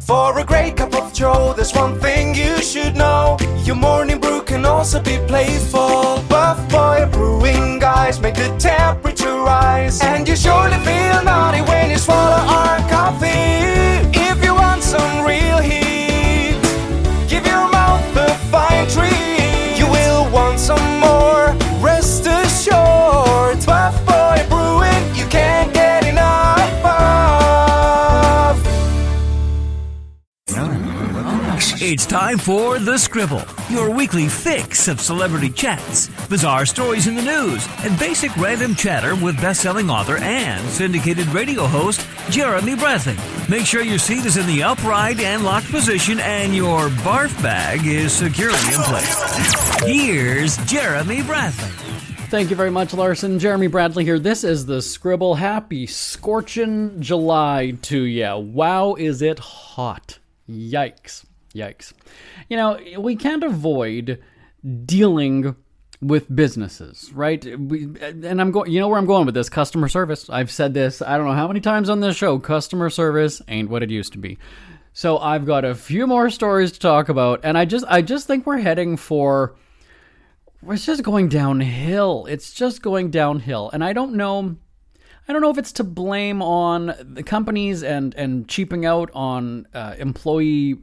For a great cup of joe, there's one thing you should know. Your morning brew can also be playful. Buff Boy Brewing guys make the temperature rise, and you surely feel naughty when you swallow our coffee. If you want some real heat, give your mouth a fine treat. You will want some more, rest assured. Buff Boy Brewing, you can't get enough of. It's time for The Scribble, your weekly fix of celebrity chats, bizarre stories in the news, and basic random chatter with best-selling author and syndicated radio host Jeremy Bradley. Make sure your seat is in the upright and locked position and your barf bag is securely in place. Here's Jeremy Bradley. Thank you very much, Larson. Jeremy Bradley here. This is The Scribble. Happy scorching July to ya. Wow, is it hot. Yikes. You know, we can't avoid dealing with businesses, right? And I'm going, you know where I'm going with this, customer service. I've said this, I don't know how many times on this show, customer service ain't what it used to be. So I've got a few more stories to talk about, and I just think we're heading for, it's just going downhill. It's just going downhill. And I don't know if it's to blame on the companies and cheaping out on employee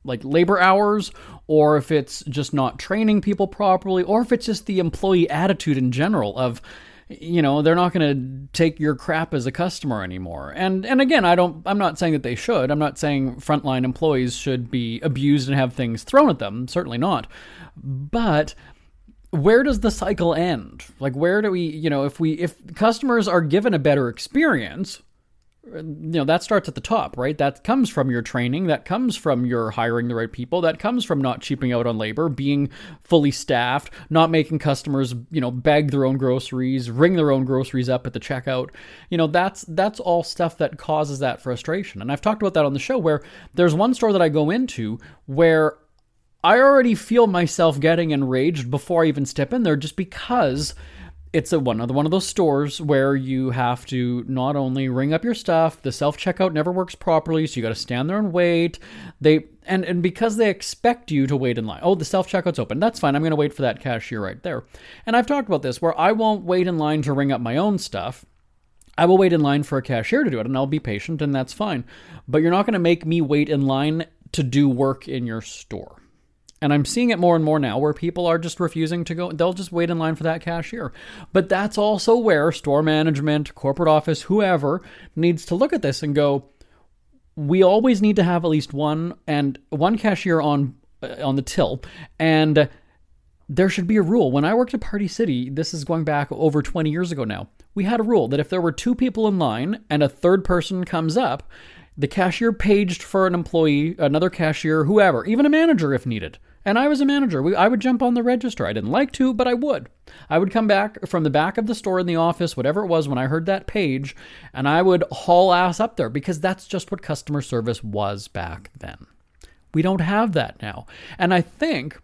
like labor hours, or if it's just not training people properly, or if it's just the employee attitude in general of, you know, they're not going to take your crap as a customer anymore. And again, I'm not saying that they should. I'm not saying frontline employees should be abused and have things thrown at them. Certainly not. But where does the cycle end? Like, where do we, you know, if customers are given a better experience, you know, that starts at the top, right? That comes from your training. That comes from your hiring the right people. That comes from not cheaping out on labor, being fully staffed, not making customers, you know, bag their own groceries, ring their own groceries up at the checkout. You know, that's all stuff that causes that frustration. And I've talked about that on the show, where there's one store that I go into where I already feel myself getting enraged before I even step in there, just because it's one of those stores where you have to not only ring up your stuff, the self-checkout never works properly, so you got to stand there and wait. And because they expect you to wait in line. Oh, the self-checkout's open. That's fine. I'm going to wait for that cashier right there. And I've talked about this, where I won't wait in line to ring up my own stuff. I will wait in line for a cashier to do it, and I'll be patient, and that's fine. But you're not going to make me wait in line to do work in your store. And I'm seeing it more and more now, where people are just refusing to go. They'll just wait in line for that cashier. But that's also where store management, corporate office, whoever needs to look at this and go, we always need to have at least one cashier on the till. And there should be a rule. When I worked at Party City, this is going back over 20 years ago now, we had a rule that if there were two people in line and a third person comes up, the cashier paged for an employee, another cashier, whoever, even a manager if needed. And I was a manager. I would jump on the register. I didn't like to, but I would. I would come back from the back of the store in the office, whatever it was, when I heard that page, and I would haul ass up there, because that's just what customer service was back then. We don't have that now. And I think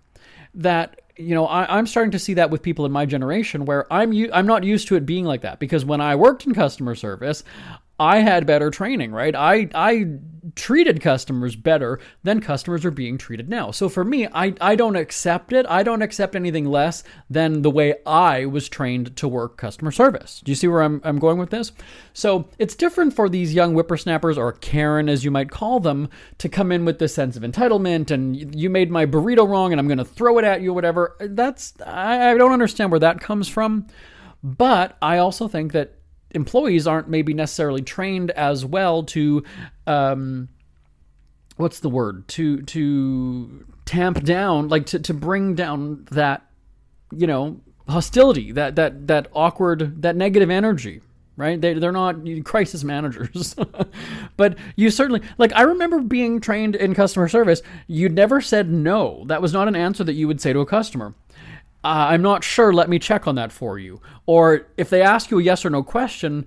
that, you know, I'm starting to see that with people in my generation, where I'm not used to it being like that, because when I worked in customer service, I had better training, right? I treated customers better than customers are being treated now. So for me, I don't accept it. I don't accept anything less than the way I was trained to work customer service. Do you see where I'm going with this? So it's different for these young whippersnappers, or Karen as you might call them, to come in with this sense of entitlement, and you made my burrito wrong and I'm going to throw it at you, whatever. I don't understand where that comes from. But I also think that employees aren't maybe necessarily trained as well to, what's the word? To tamp down, like to bring down that, you know, hostility, that awkward, that negative energy, right? They're not crisis managers. But you certainly, like, I remember being trained in customer service. You never said no. That was not an answer that you would say to a customer. I'm not sure, let me check on that for you. Or if they ask you a yes or no question,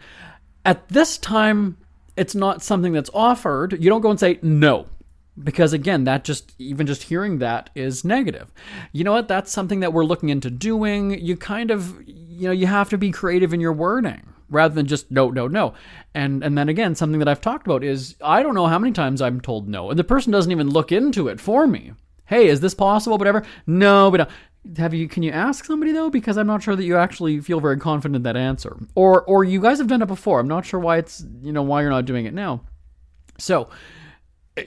at this time, it's not something that's offered. You don't go and say no, because again, even just hearing that is negative. You know what? That's something that we're looking into doing. You kind of, you know, you have to be creative in your wording. rather than just no, no, no. And then again, something that I've talked about is I don't know how many times I'm told no, and the person doesn't even look into it for me. Hey, is this possible? Whatever. No, but can you ask somebody though? Because I'm not sure that you actually feel very confident in that answer. Or you guys have done it before. I'm not sure why why you're not doing it now. So,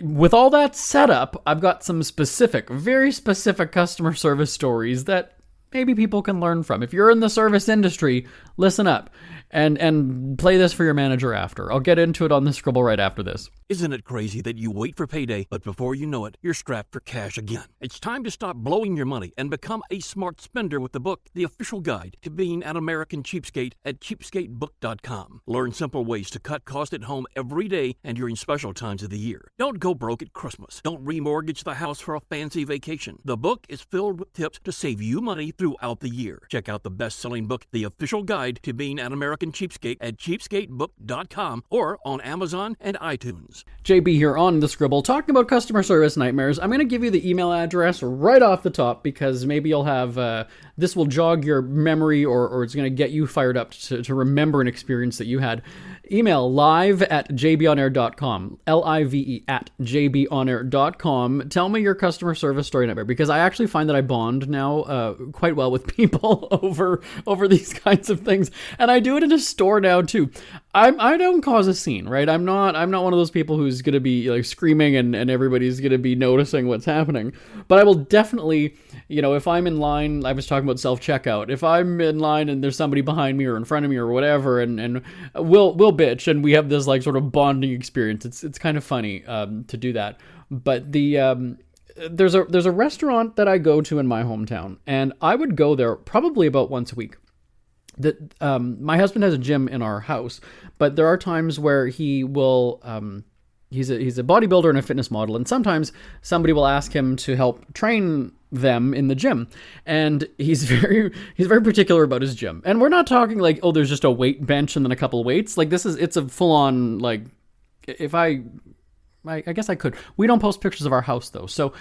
with all that set up, I've got some very specific customer service stories that maybe people can learn from. If you're in the service industry, listen up and play this for your manager after. I'll get into it on the Scribble right after this. Isn't it crazy that you wait for payday, but before you know it, you're strapped for cash again? It's time to stop blowing your money and become a smart spender with the book, The Official Guide to Being an American Cheapskate at cheapskatebook.com. Learn simple ways to cut costs at home every day and during special times of the year. Don't go broke at Christmas. Don't remortgage the house for a fancy vacation. The book is filled with tips to save you money throughout the year. Check out the best-selling book, The Official Guide to Being an American Cheapskate at cheapskatebook.com or on Amazon and iTunes. JB here on the Scribble, talking about customer service nightmares. I'm going to give you the email address right off the top because maybe you'll have, this will jog your memory or it's going to get you fired up to remember an experience that you had. Email live@jbonair.com, live at jbonair.com. Tell me your customer service story nightmare, because I actually find that I bond now quite well with people over these kinds of things, and I do it in a store now too. I don't cause a scene, right? I'm not one of those people who's going to be like screaming and everybody's going to be noticing what's happening, but I will definitely, if I'm in line, I was talking about self-checkout, if I'm in line and there's somebody behind me or in front of me or whatever, and we'll bitch, and we have this like sort of bonding experience. It's kind of funny to do that. But there's a restaurant that I go to in my hometown, and I would go there probably about once a week. My husband has a gym in our house, but there are times where he will. He's a bodybuilder and a fitness model, and sometimes somebody will ask him to help train them in the gym, and he's very particular about his gym. And we're not talking like, oh, there's just a weight bench and then a couple of weights. Like it's a full on, like, if I guess I could. We don't post pictures of our house though, so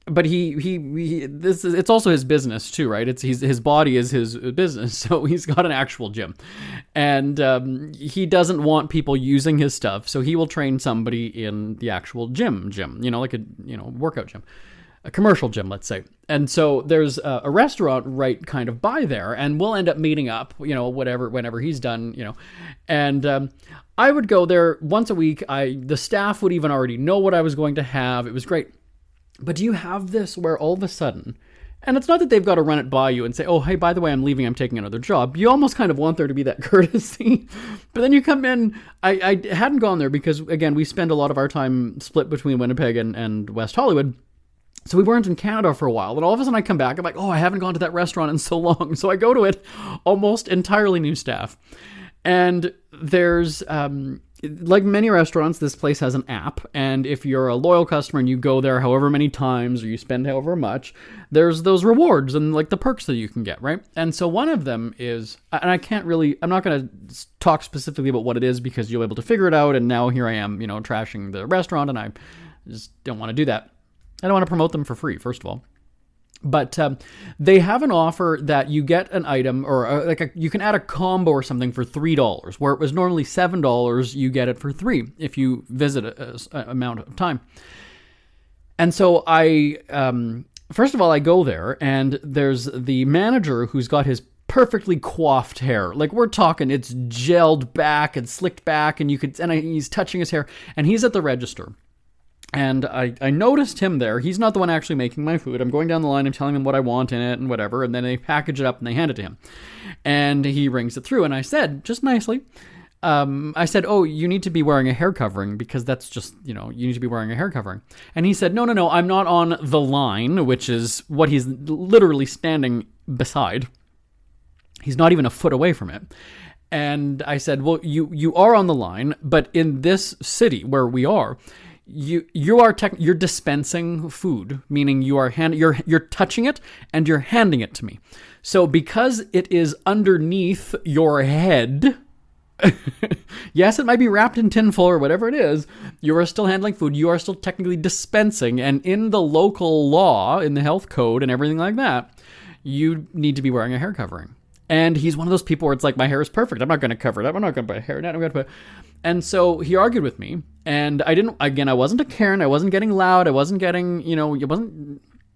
but it's also his business too, right? His body is his business, so he's got an actual gym, and he doesn't want people using his stuff, so he will train somebody in the actual gym, like a workout gym, a commercial gym, let's say. And so there's a restaurant right kind of by there, and we'll end up meeting up, whenever he's done, and I would go there once a week. The staff would even already know what I was going to have. It was great. But do you have this where all of a sudden, and it's not that they've got to run it by you and say, oh, hey, by the way, I'm leaving, I'm taking another job. You almost kind of want there to be that courtesy. But then you come in, I hadn't gone there because, again, we spend a lot of our time split between Winnipeg and West Hollywood. So we weren't in Canada for a while. And all of a sudden I come back, I'm like, oh, I haven't gone to that restaurant in so long. So I go to it, almost entirely new staff. And there's, like many restaurants, this place has an app, and if you're a loyal customer and you go there however many times or you spend however much, there's those rewards and like the perks that you can get, right? And so one of them is, and I'm not going to talk specifically about what it is because you'll be able to figure it out, and now here I am, trashing the restaurant, and I just don't want to do that. I don't want to promote them for free, first of all. But they have an offer that you get an item, or you can add a combo or something for $3, where it was normally $7. You get it for $3 if you visit a amount of time. And so first of all, I go there, and there's the manager who's got his perfectly coiffed hair. Like, we're talking, it's gelled back and slicked back, and he's touching his hair, and he's at the register. And I noticed him there. He's not the one actually making my food. I'm going down the line, I'm telling him what I want in it and whatever, and then they package it up and they hand it to him. And he rings it through, and I said, just nicely, oh, you need to be wearing a hair covering, because that's just, you need to be wearing a hair covering. And he said, no, I'm not on the line, which is what he's literally standing beside. He's not even a foot away from it. And I said, well, you are on the line, but in this city where we are, you're dispensing food, meaning you're touching it and you're handing it to me. So because it is underneath your head, yes, it might be wrapped in tinfoil or whatever it is, you are still handling food. You are still technically dispensing, and in the local law, in the health code and everything like that, you need to be wearing a hair covering. And he's one of those people where it's like, my hair is perfect. I'm not going to cover it up. I'm not going to put a hairnet. I'm going to put. And so he argued with me, and I wasn't a Karen. I wasn't getting loud. I wasn't getting,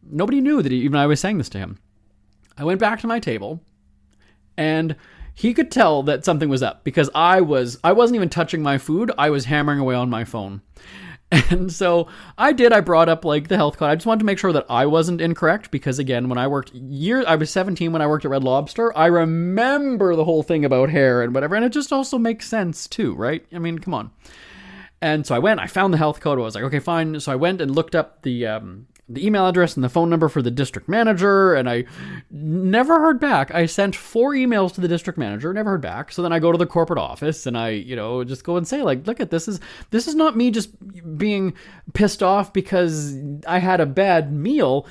nobody knew that even I was saying this to him. I went back to my table, and he could tell that something was up because I wasn't even touching my food. I was hammering away on my phone. And so I brought up like the health code. I just wanted to make sure that I wasn't incorrect because again, I was 17 when I worked at Red Lobster. I remember the whole thing about hair and whatever. And it just also makes sense too, right? I mean, come on. And so I found the health code. I was like, okay, fine. So I went and looked up the email address and the phone number for the district manager, and I never heard back. I sent 4 emails to the district manager, never heard back. So then I go to the corporate office and I, just go and say like, look at this is not me just being pissed off because I had a bad meal.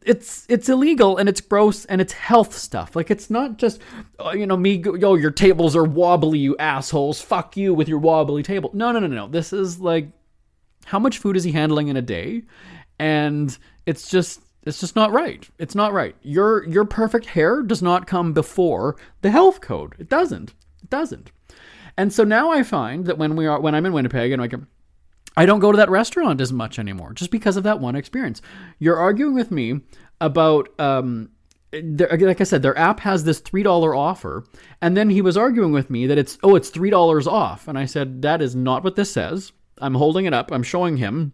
It's illegal and it's gross and it's health stuff. Like it's not just, your tables are wobbly, you assholes. Fuck you with your wobbly table. No. This is like, how much food is he handling in a day? And it's just not right. It's not right. Your perfect hair does not come before the health code. It doesn't. And so now I find that when I'm in Winnipeg and I don't go to that restaurant as much anymore just because of that one experience. You're arguing with me about, like I said, their app has this $3 offer. And then he was arguing with me that it's $3 off. And I said, that is not what this says. I'm holding it up. I'm showing him.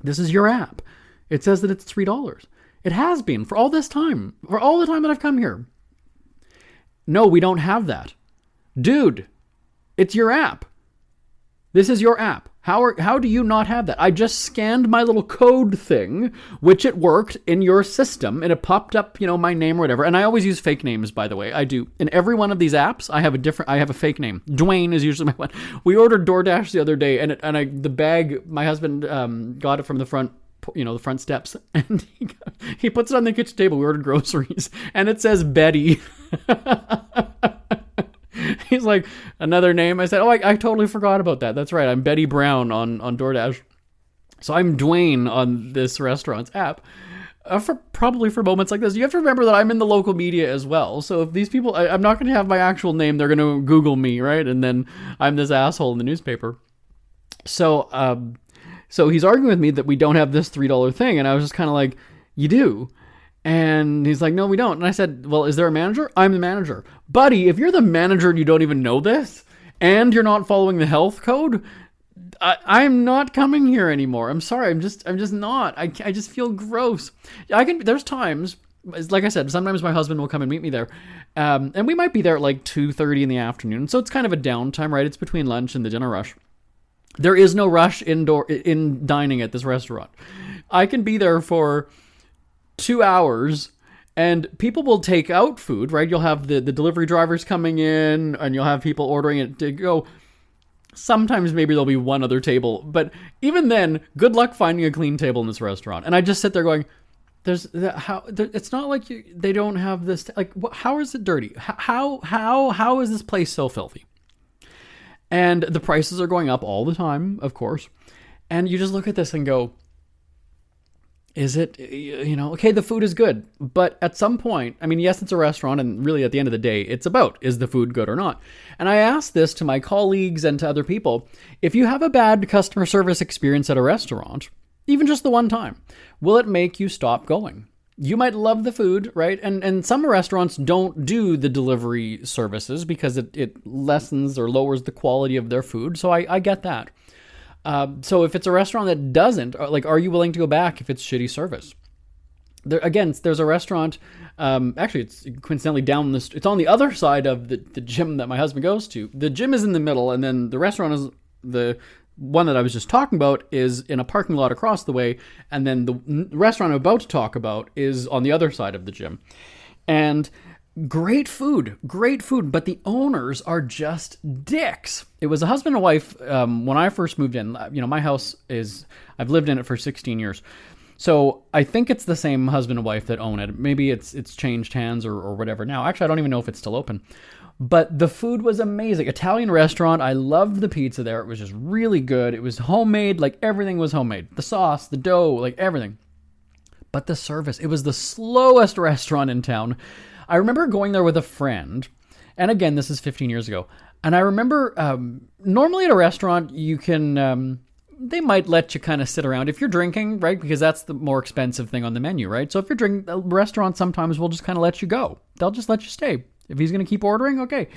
This is your app. It says that it's $3. It has been for all this time. For all the time that I've come here. No, we don't have that. Dude, it's your app. This is your app. How do you not have that? I just scanned my little code thing, which it worked in your system, and it popped up, my name or whatever. And I always use fake names, by the way. I do. In every one of these apps, I have a fake name. Dwayne is usually my one. We ordered DoorDash the other day, and the bag, my husband got it from the front, the front steps, and he puts it on the kitchen table. We ordered groceries, and it says Betty. He's like, another name. I said, I totally forgot about that. That's right. I'm Betty Brown on DoorDash. So I'm Dwayne on this restaurant's app. Probably for moments like this. You have to remember that I'm in the local media as well. So if these people, I'm not going to have my actual name. They're going to Google me, right? And then I'm this asshole in the newspaper. So he's arguing with me that we don't have this $3 thing. And I was just kind of like, you do. And he's like, no, we don't. And I said, well, is there a manager? I'm the manager. Buddy, if you're the manager and you don't even know this, and you're not following the health code, I'm not coming here anymore. I'm sorry. I'm just not. I just feel gross. There's times, like I said, sometimes my husband will come and meet me there. And we might be there at like 2:30 in the afternoon. So it's kind of a downtime, right? It's between lunch and the dinner rush. There is no rush in dining at this restaurant. I can be there for 2 hours and people will take out food, right? You'll have the delivery drivers coming in and you'll have people ordering it to go. Sometimes maybe there'll be one other table, but even then, good luck finding a clean table in this restaurant. And I just sit there going, it's not like they don't have this, like, how is it dirty? How is this place so filthy? And the prices are going up all the time, of course. And you just look at this and go, is it, okay, the food is good, but at some point, I mean, yes, it's a restaurant, and really at the end of the day, it's about, is the food good or not? And I asked this to my colleagues and to other people. If you have a bad customer service experience at a restaurant, even just the one time, will it make you stop going? You might love the food, right? And some restaurants don't do the delivery services because it lessens or lowers the quality of their food. So I get that. So if it's a restaurant that doesn't, like, are you willing to go back if it's shitty service? There's a restaurant, actually it's coincidentally it's on the other side of the gym that my husband goes to. The gym is in the middle, and then the restaurant is the one that I was just talking about is in a parking lot across the way. And then the restaurant I'm about to talk about is on the other side of the gym. And great food, but the owners are just dicks. It was a husband and wife when I first moved in. My house I've lived in it for 16 years. So I think it's the same husband and wife that own it. Maybe it's changed hands or whatever now. Actually, I don't even know if it's still open. But the food was amazing. Italian restaurant. I loved the pizza there. It was just really good. It was homemade. Like, everything was homemade. The sauce, the dough, like everything. But the service, it was the slowest restaurant in town. I remember going there with a friend, and again, this is 15 years ago, and I remember normally at a restaurant, you can, they might let you kind of sit around if you're drinking, right? Because that's the more expensive thing on the menu, right? So if you're drinking, a restaurant sometimes will just kind of let you go. They'll just let you stay. If he's going to keep ordering, okay.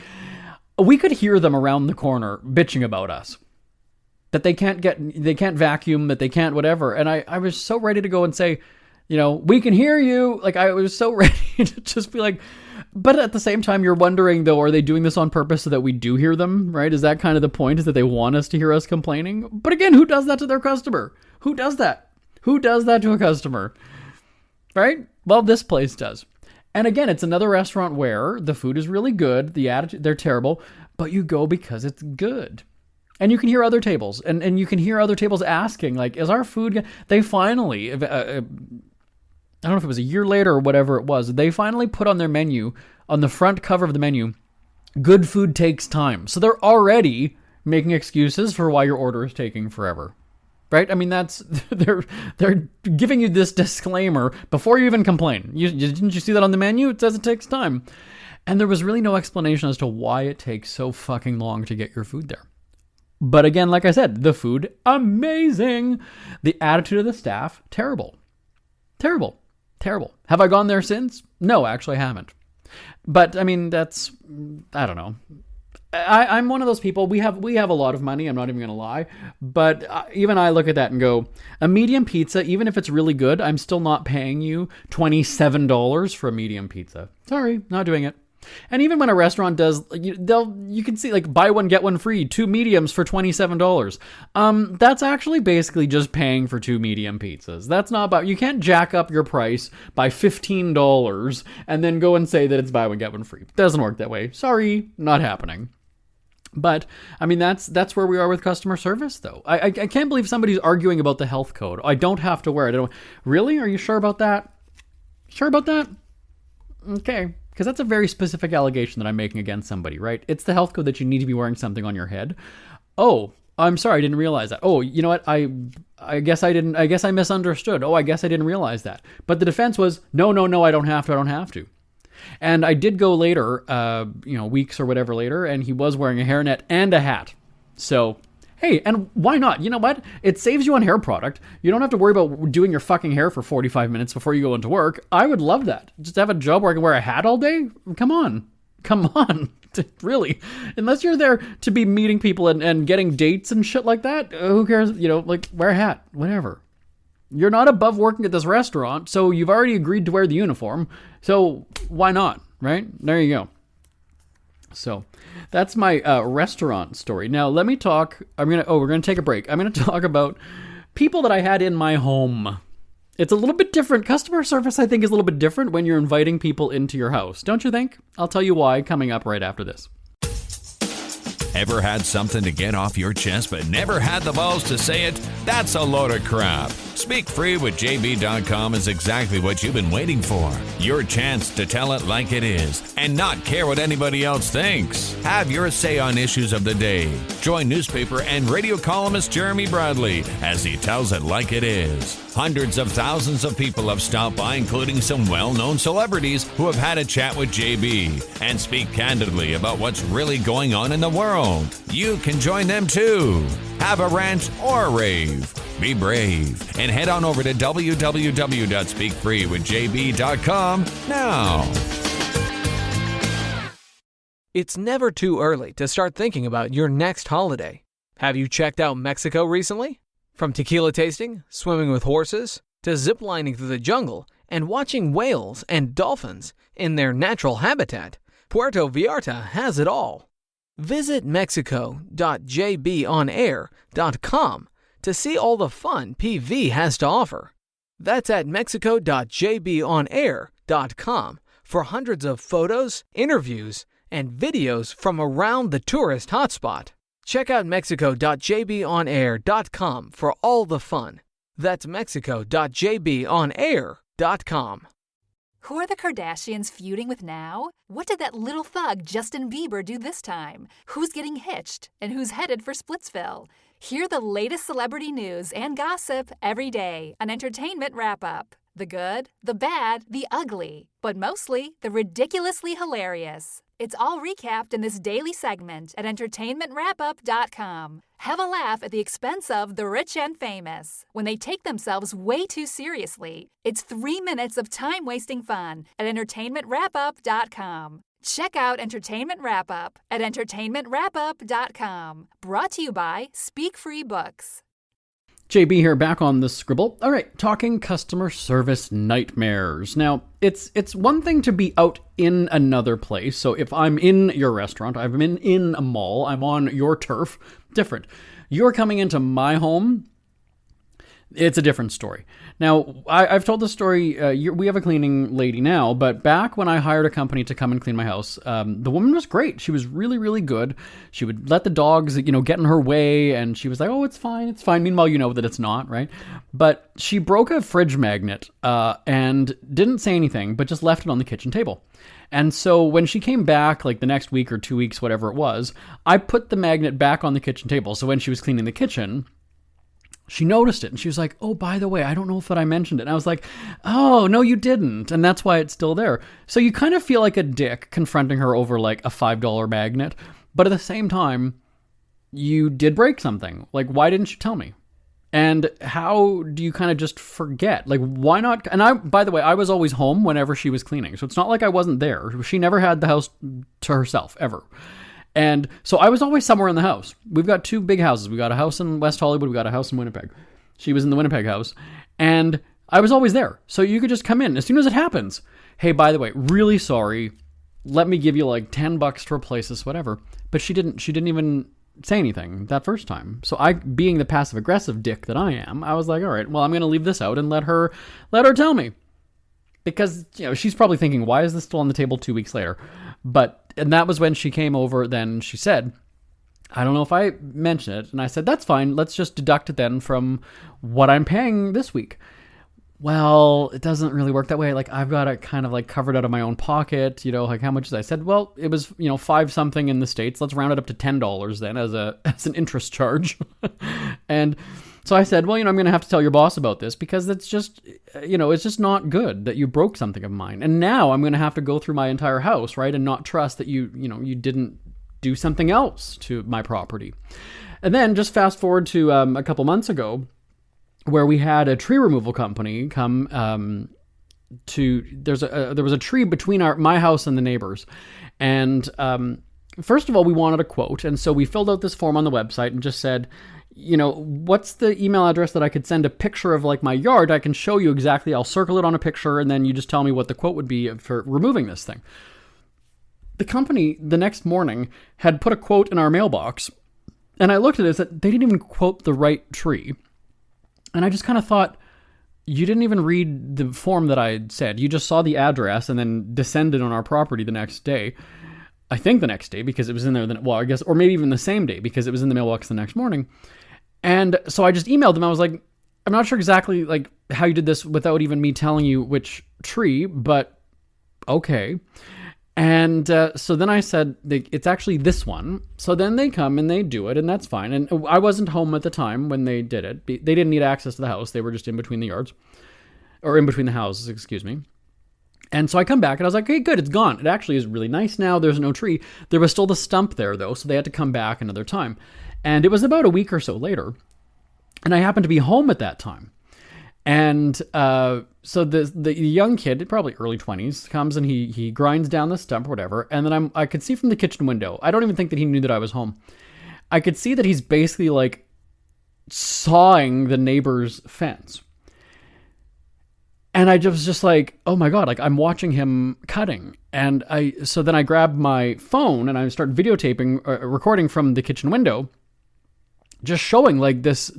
We could hear them around the corner bitching about us. That they can't vacuum, that they can't whatever. And I was so ready to go and say, we can hear you. Like, I was so ready to just be like, but at the same time, you're wondering, though, are they doing this on purpose so that we do hear them, right? Is that kind of the point, is that they want us to hear us complaining? But again, who does that to their customer? Who does that? Who does that to a customer? Right? Well, this place does. And again, it's another restaurant where the food is really good, the attitude, they're terrible, but you go because it's good. And you can hear other tables, and you can hear other tables asking, like, is our food good? They finally, I don't know if it was a year later or whatever it was, they finally put on their menu, on the front cover of the menu, good food takes time. So they're already making excuses for why your order is taking forever. Right? I mean, they're giving you this disclaimer before you even complain. Didn't you see that on the menu? It says it takes time. And there was really no explanation as to why it takes so fucking long to get your food there. But again, like I said, the food, amazing. The attitude of the staff, terrible. Terrible. Terrible. Have I gone there since? No, actually I haven't. But, I mean, I don't know. I'm one of those people, we have a lot of money, I'm not even going to lie, but even I look at that and go, a medium pizza, even if it's really good, I'm still not paying you $27 for a medium pizza. Sorry, not doing it. And even when a restaurant does, you can see, like, buy one, get one free, 2 mediums for $27. That's actually basically just paying for 2 medium pizzas. That's not about, you can't jack up your price by $15 and then go and say that it's buy one, get one free. Doesn't work that way. Sorry, not happening. But, I mean, that's where we are with customer service, though. I can't believe somebody's arguing about the health code. I don't have to wear it. Really? Are you sure about that? Sure about that? Okay. Because that's a very specific allegation that I'm making against somebody, right? It's the health code that you need to be wearing something on your head. Oh, I'm sorry, I didn't realize that. Oh, you know what? I guess I didn't. I guess I misunderstood. Oh, I guess I didn't realize that. But the defense was, no, I don't have to. And I did go later, weeks or whatever later, and he was wearing a hairnet and a hat. So, hey, and why not? You know what? It saves you on hair product. You don't have to worry about doing your fucking hair for 45 minutes before you go into work. I would love that. Just have a job where I can wear a hat all day? Come on. Really. Unless you're there to be meeting people and getting dates and shit like that, who cares? Wear a hat, whatever. You're not above working at this restaurant, so you've already agreed to wear the uniform. So why not, right? There you go. So that's my restaurant story. Now let me talk. We're going to take a break. I'm going to talk about people that I had in my home. It's a little bit different. Customer service, I think, is a little bit different when you're inviting people into your house. Don't you think? I'll tell you why coming up right after this. Ever had something to get off your chest but never had the balls to say it? That's a load of crap. Speak Free with JB.com is exactly what you've been waiting for. Your chance to tell it like it is and not care what anybody else thinks. Have your say on issues of the day. Join newspaper and radio columnist Jeremy Bradley as he tells it like it is. Hundreds of thousands of people have stopped by, including some well-known celebrities who have had a chat with JB and speak candidly about what's really going on in the world. You can join them too. Have a rant or a rave. Be brave and head on over to www.speakfreewithjb.com now. It's never too early to start thinking about your next holiday. Have you checked out Mexico recently? From tequila tasting, swimming with horses, to ziplining through the jungle and watching whales and dolphins in their natural habitat, Puerto Vallarta has it all. Visit mexico.jbonair.com to see all the fun PV has to offer. That's at mexico.jbonair.com for hundreds of photos, interviews, and videos from around the tourist hotspot. Check out mexico.jbonair.com for all the fun. That's mexico.jbonair.com. Who are the Kardashians feuding with now? What did that little thug Justin Bieber do this time? Who's getting hitched? And who's headed for Splitsville? Hear the latest celebrity news and gossip every day on Entertainment Wrap-Up. The good, the bad, the ugly, but mostly the ridiculously hilarious. It's all recapped in this daily segment at entertainmentwrapup.com. Have a laugh at the expense of the rich and famous when they take themselves way too seriously. It's 3 minutes of time-wasting fun at entertainmentwrapup.com. Check out Entertainment Wrap Up at entertainmentwrapup.com. Brought to you by Speak Free Books. JB here, back on the Scribble. All right, talking customer service nightmares. Now, it's one thing to be out in another place. So if I'm in your restaurant, I'm in a mall, I'm on your turf, different. You're coming into my home, it's a different story. Now, I've told the story, we have a cleaning lady now, but back when I hired a company to come and clean my house, the woman was great. She was really, really good. She would let the dogs, get in her way, and she was like, oh, it's fine, it's fine. Meanwhile, you know that it's not, right? But she broke a fridge magnet and didn't say anything, but just left it on the kitchen table. And so when she came back, like the next week or 2 weeks, whatever it was, I put the magnet back on the kitchen table. So when she was cleaning the kitchen, she noticed it and she was like, oh, by the way, I don't know if I mentioned it. And I was like, oh, no, you didn't. And that's why it's still there. So you kind of feel like a dick confronting her over like a $5 magnet. But at the same time, you did break something. Like, why didn't you tell me? And how do you kind of just forget? Like, why not? And by the way, I was always home whenever she was cleaning. So it's not like I wasn't there. She never had the house to herself, ever. And so I was always somewhere in the house. We've got 2 big houses. We got a house in West Hollywood. We got a house in Winnipeg. She was in the Winnipeg house. And I was always there. So you could just come in as soon as it happens. Hey, by the way, really sorry. Let me give you like $10 to replace this, whatever. But she didn't even say anything that first time. So I, being the passive aggressive dick that I am, I was like, all right, well, I'm going to leave this out and let her tell me. Because, she's probably thinking, why is this still on the table 2 weeks later? And that was when she came over, then she said, I don't know if I mentioned it. And I said, that's fine. Let's just deduct it then from what I'm paying this week. Well, it doesn't really work that way. Like, I've got it kind of like covered out of my own pocket, like how much is that? I said, well, it was, 5 something in the States. Let's round it up to $10 then as an interest charge. And so I said, well, I'm going to have to tell your boss about this because it's just, it's just not good that you broke something of mine. And now I'm going to have to go through my entire house, right? And not trust that you didn't do something else to my property. And then just fast forward to a couple months ago where we had a tree removal company come there was a tree between my house and the neighbors. And first of all, we wanted a quote. And so we filled out this form on the website and just said, what's the email address that I could send a picture of like my yard? I can show you exactly. I'll circle it on a picture and then you just tell me what the quote would be for removing this thing. The company the next morning had put a quote in our mailbox and I looked at it and they didn't even quote the right tree. And I just kind of thought, you didn't even read the form that I had said. You just saw the address and then descended on our property the next day. I think the next day because it was in there. I guess, or maybe even the same day because it was in the mailbox the next morning. And so I just emailed them. I was like, I'm not sure exactly like how you did this without even me telling you which tree, but okay. And so then I said, it's actually this one. So then they come and they do it and that's fine. And I wasn't home at the time when they did it. They didn't need access to the house. They were just in between the yards or in between the houses, excuse me. And so I come back and I was like, okay, good, it's gone. It actually is really nice now. There's no tree. There was still the stump there though. So they had to come back another time. And it was about a week or so later. And I happened to be home at that time. And so the young kid, probably early 20s, comes and he grinds down the stump or whatever. And then I could see from the kitchen window, I don't even think that he knew that I was home. I could see that he's basically like sawing the neighbor's fence. And I was just like, oh my God, like I'm watching him cutting. And so then I grabbed my phone and I started videotaping, recording from the kitchen window, just showing like this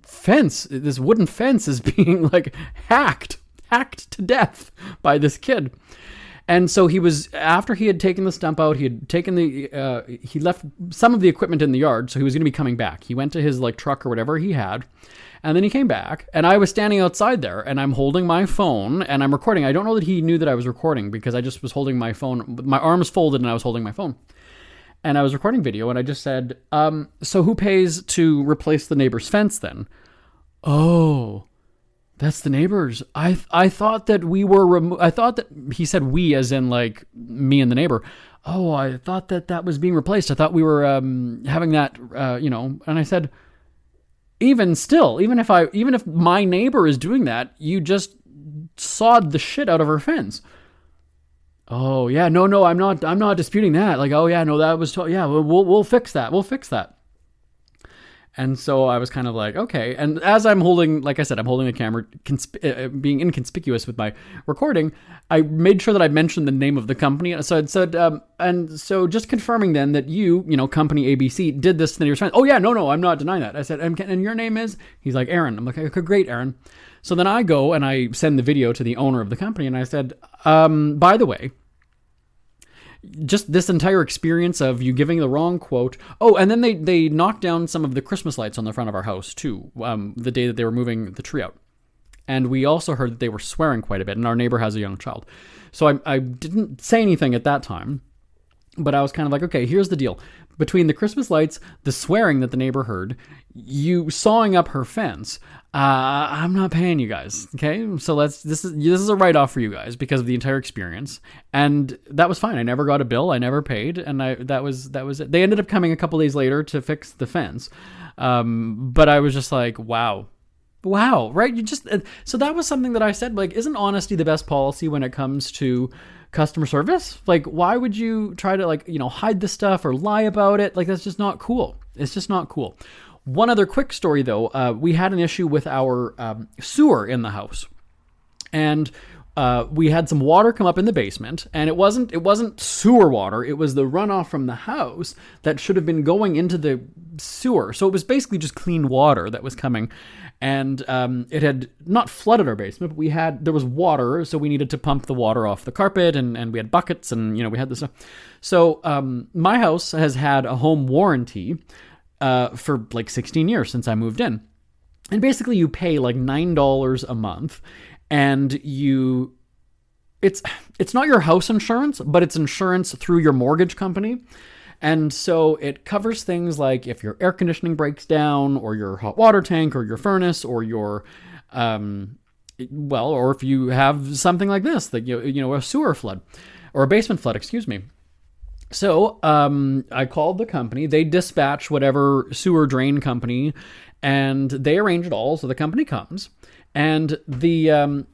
fence, this wooden fence is being like hacked to death by this kid. And so he was, after he had taken the stump out, he had taken he left some of the equipment in the yard. So he was going to be coming back. He went to his like truck or whatever he had. And then he came back and I was standing outside there and I'm holding my phone and I'm recording. I don't know that he knew that I was recording because I just was holding my phone, my arms folded and I was holding my phone. And I was recording video and I just said, so who pays to replace the neighbor's fence then? Oh, That's the neighbors. I thought that we were I thought that he said we as in like me and the neighbor. Oh, I thought that was being replaced. I thought we were having that, and I said, even still, even if my neighbor is doing that, you just sawed the shit out of her fence. Oh yeah, no, I'm not disputing that. Like, oh yeah, no, that was, yeah, we'll fix that. We'll fix that. And so I was kind of like, okay. And as I'm holding, like I said, I'm holding the camera, being inconspicuous with my recording, I made sure that I mentioned the name of the company. So I'd said, and so just confirming then that company ABC did this. And he was trying, oh yeah, no, I'm not denying that. I said, and your name is? He's like, Aaron. I'm like, okay, great, Aaron. So then I go and I send the video to the owner of the company. And I said, by the way, just this entire experience of you giving the wrong quote. Oh, and then they knocked down some of the Christmas lights on the front of our house too, the day that they were moving the tree out. And we also heard that they were swearing quite a bit, and our neighbor has a young child. So I didn't say anything at that time, but I was kind of like, okay, here's the deal. Between the Christmas lights, the swearing that the neighbor heard, you sawing up her fence, I'm not paying you guys, okay? So this is a write-off for you guys because of the entire experience, and that was fine. I never got a bill, I never paid, and that was it. They ended up coming a couple days later to fix the fence, but I was just like, wow, right? So that was something that I said, like, isn't honesty the best policy when it comes to customer service? Like, why would you try to hide this stuff or lie about it? Like, that's just not cool. It's just not cool. One other quick story though, we had an issue with our sewer in the house, and we had some water come up in the basement, and it wasn't sewer water. It was the runoff from the house that should have been going into the sewer. So it was basically just clean water that was coming, and it had not flooded our basement, but there was water, so we needed to pump the water off the carpet, and we had buckets, and we had this stuff. So my house has had a home warranty for like 16 years since I moved in. And basically you pay like $9 a month, and it's not your house insurance, but it's insurance through your mortgage company. And so it covers things like if your air conditioning breaks down, or your hot water tank, or your furnace, or your, or if you have something like this, like, a sewer flood or a basement flood, excuse me. So I called the company. They dispatch whatever sewer drain company, and they arrange it all. So the company comes, and there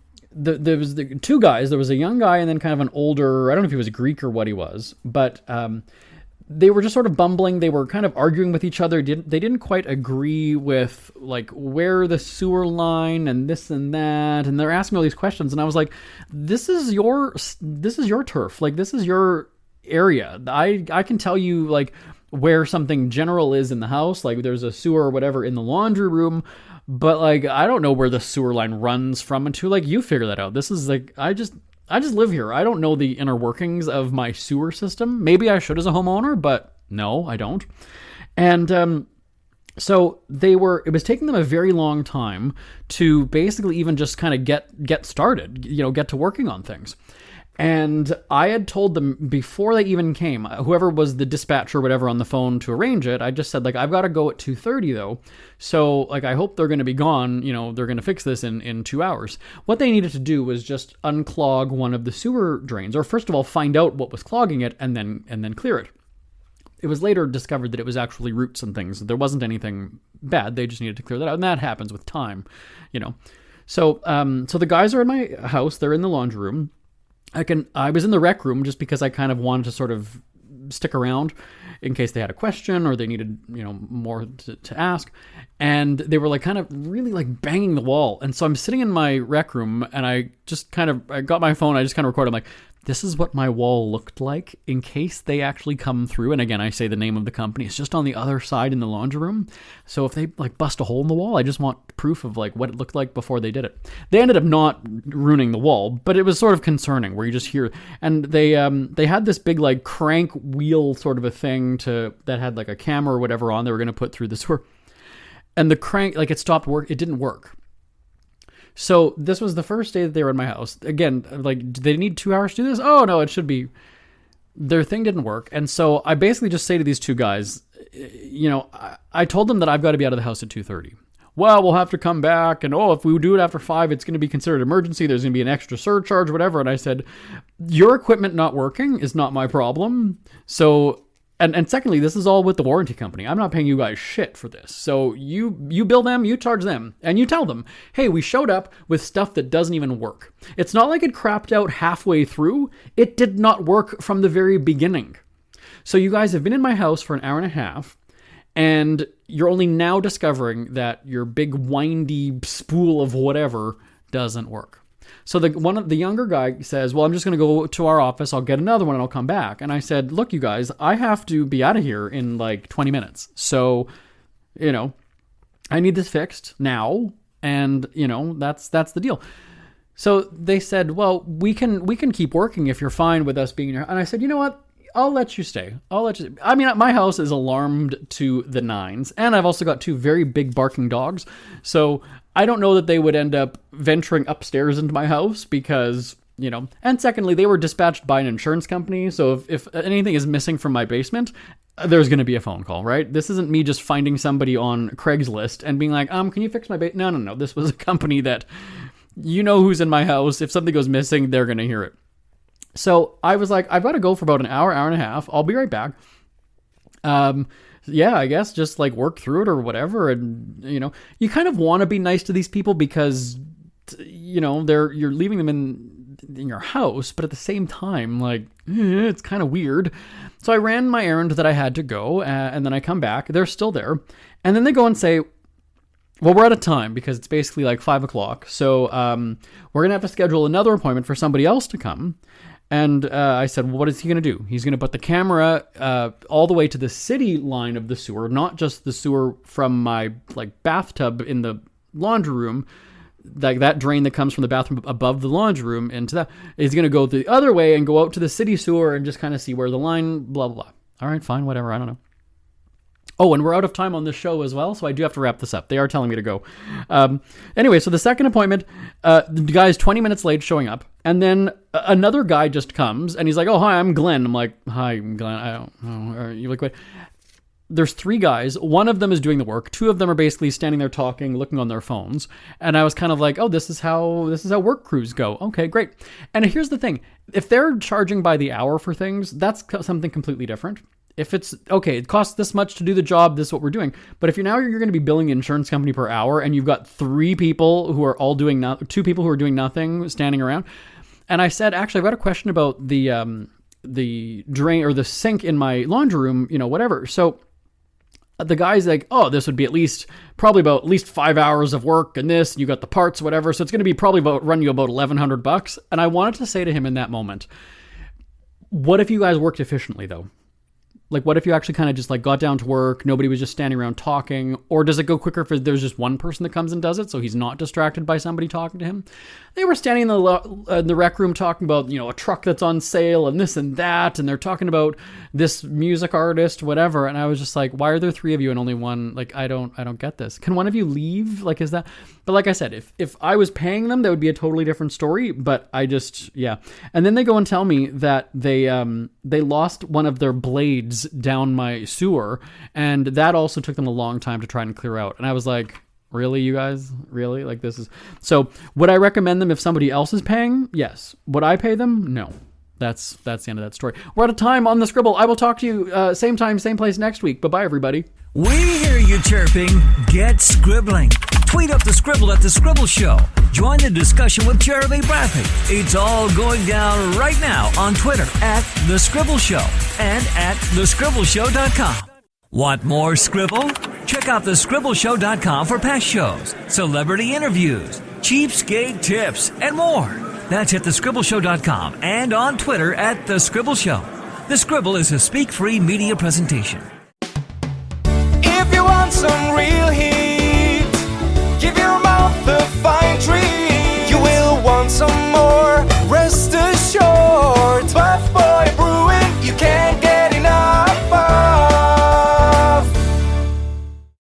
was the two guys. There was a young guy and then kind of an older. I don't know if he was Greek or what he was, but they were just sort of bumbling. They were kind of arguing with each other. They didn't quite agree with like where the sewer line and this and that, and they're asking all these questions. And I was like, "This is your turf. Like, this is your area. I can tell you like where something general is in the house, like there's a sewer or whatever in the laundry room, but like I don't know where the sewer line runs from and to. Like, you figure that out. This is like I just live here. I don't know the inner workings of my sewer system. Maybe I should as a homeowner, but no, I don't. And so it was taking them a very long time to basically even just kind of get started, get to working on things. And I had told them before they even came, whoever was the dispatcher or whatever on the phone to arrange it, I just said, like, I've got to go at 2:30 though. So like, I hope they're going to be gone. They're going to fix this in 2 hours. What they needed to do was just unclog one of the sewer drains, or first of all, find out what was clogging it and then clear it. It was later discovered that it was actually roots and things. There wasn't anything bad. They just needed to clear that out. And that happens with time, So the guys are in my house. They're in the laundry room. I was in the rec room just because I kind of wanted to sort of stick around in case they had a question or they needed, more to ask. And they were like kind of really like banging the wall. And so I'm sitting in my rec room, and I got my phone. I just kind of recorded. I'm like, this is what my wall looked like in case they actually come through. And again, I say the name of the company. It's just on the other side in the laundry room. So if they like bust a hole in the wall, I just want proof of like what it looked like before they did it. They ended up not ruining the wall, but it was sort of concerning where you just hear, and they had this big like crank wheel sort of a thing that had like a camera or whatever on they were going to put through the sewer. And the crank, like, it stopped work. It didn't work. So this was the first day that they were in my house. Again, like, do they need 2 hours to do this? Oh, no, it should be. Their thing didn't work. And so I basically just say to these two guys, I told them that I've got to be out of the house at 2:30. well, we'll have to come back. And, if we do it after 5, it's going to be considered emergency. There's going to be an extra surcharge, whatever. And I said, your equipment not working is not my problem. So, and secondly, this is all with the warranty company. I'm not paying you guys shit for this. So you bill them, you charge them, and you tell them, hey, we showed up with stuff that doesn't even work. It's not like it crapped out halfway through. It did not work from the very beginning. So you guys have been in my house for an hour and a half, and you're only now discovering that your big windy spool of whatever doesn't work. So the younger guy says, well, I'm just going to go to our office. I'll get another one and I'll come back. And I said, look, you guys, I have to be out of here in like 20 minutes. So, I need this fixed now. And, that's the deal. So they said, well, we can keep working if you're fine with us being here. And I said, you know what? I'll let you stay. I mean, my house is alarmed to the nines, and I've also got 2 very big barking dogs. So I don't know that they would end up venturing upstairs into my house because, and secondly, they were dispatched by an insurance company. So if anything is missing from my basement, there's going to be a phone call, right? This isn't me just finding somebody on Craigslist and being like, can you fix my basement? No. This was a company that, who's in my house. If something goes missing, they're going to hear it. So I was like, I've got to go for about an hour and a half. I'll be right back. Yeah, I guess just like work through it or whatever. And, you kind of want to be nice to these people because, you're leaving them in your house, but at the same time, like, it's kind of weird. So I ran my errand that I had to go, and then I come back. They're still there. And then they go and say, well, we're out of time because it's basically like 5 o'clock. So we're going to have to schedule another appointment for somebody else to come. And I said, well, what is he going to do? He's going to put the camera all the way to the city line of the sewer, not just the sewer from my bathtub in the laundry room, like that drain that comes from the bathroom above the laundry room into that. He's going to go the other way and go out to the city sewer and just kind of see where the line, blah, blah, blah. All right, fine, whatever. I don't know. Oh, and we're out of time on this show as well, so I do have to wrap this up. They are telling me to go. Anyway, so the second appointment, the guy's 20 minutes late showing up, and then another guy just comes, and he's like, oh, hi, I'm Glenn. I'm like, hi, Glenn. I don't know. You're like, wait. There's 3 guys. One of them is doing the work. 2 of them are basically standing there talking, looking on their phones. And I was kind of like, oh, this is how work crews go. Okay, great. And here's the thing. If they're charging by the hour for things, that's something completely different. If it's, okay, it costs this much to do the job, this is what we're doing. But if you're going to be billing the insurance company per hour and you've got 3 people who are all doing 2 people who are doing nothing, standing around. And I said, actually, I've got a question about the drain or the sink in my laundry room, whatever. So the guy's like, oh, this would be at least 5 hours of work and this, and you got the parts, whatever. So it's going to be probably run you about $1,100. And I wanted to say to him in that moment, what if you guys worked efficiently though? Like, what if you actually kind of just got down to work, nobody was just standing around talking, or does it go quicker if there's just one person that comes and does it, so he's not distracted by somebody talking to him? They were standing in the rec room talking about, a truck that's on sale and this and that, and they're talking about this music artist, whatever, and I was just like, why are there 3 of you and only one? Like, I don't get this. Can one of you leave? Like, is that... But like I said, if I was paying them, that would be a totally different story, but I just, yeah. And then they go and tell me that they lost one of their blades down my sewer, and that also took them a long time to try and clear out. And I was like, really, you guys? Really? Like, this is... So would I recommend them if somebody else is paying? Yes. Would I pay them? No. That's the end of that story. We're out of time on the Scribble. I will talk to you same time, same place next week. Bye-bye, everybody. We hear you chirping. Get scribbling. Tweet up the Scribble at The Scribble Show. Join the discussion with Jeremy Bradley. It's all going down right now on Twitter at The Scribble Show and at thescribbleshow.com. Want more Scribble? Check out thescribbleshow.com for past shows, celebrity interviews, cheapskate tips, and more. That's at thescribbleshow.com and on Twitter at The Scribble Show. The Scribble is a speak-free media presentation. If you want some real heat